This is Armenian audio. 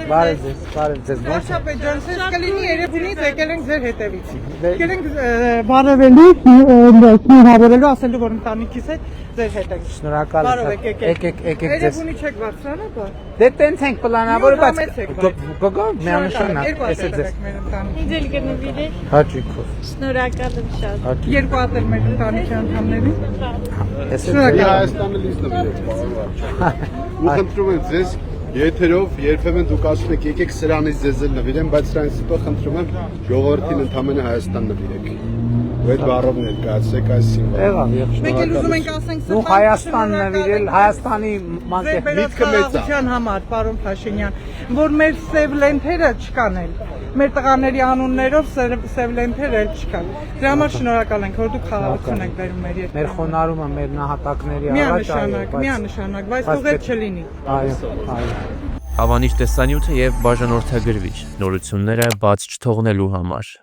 Բարև ձեզ։ Վարշապետ ջան, սենց կլինի Երևանից եկել ենք ձեր հետևից։ Եկել ենք բարևելու, հավերելու, ասելու, որ ընտանիքիս հետ ձեր հետ ենք։ Շնորհակալ Բարով եմ։ եկեք։ Եկեք ձեզ։ Երևանի չեք բարձրանա, բա։ Դե տենց ենք պլանավորը, բայց Շնորհակալ գոգո միանշանակ, երկու էսե հատ ձեզ։ մեր ընտանիք։ Ինձ էլ գնվիրեք։ Հաճույքով։ Շնորհակալ եմ շատ։ Երկու հատ էլ մեր ընտանիքի անդամներին։ Էսե Շնորհակալ եմ։ Հայաստանը լիզն նվիրեք։ Ու խնդրում եմ ձեզ եթերով երբեմն դուք ասում եք եկեք սրանից ձեզ էլ նվիրեմ, բայց սրանից հետո խնդրում եմ ժողովրդին ընդամենը Հայաստան նվիրեք։ Ու այդ բառով ներկայացրեք այս սիմվոլը։ Եղավ, Մեկ էլ ուզում ենք ասենք Ու Հայաստան նվիրել, Հայաստանի մանկետ միտքը մեծ է։ Ձեր համար, պարոն Փաշինյան, որ մեր սև լենթերը չկան էլ։ Մեր տղաների անուններով սև լենթերը էլ չկան։ Դրա համար շնորհակալ ենք, որ դուք խաղաղություն եք բերում մեր երկրին։ մեր խոնարհումը, մեր նահատակների Միանշանակ, բայց թող էլ չլինի։ Այո։ Հավանիչ տեսանյութը եւ բաժանորդագրվիչ նորությունները բաց չթողնելու համար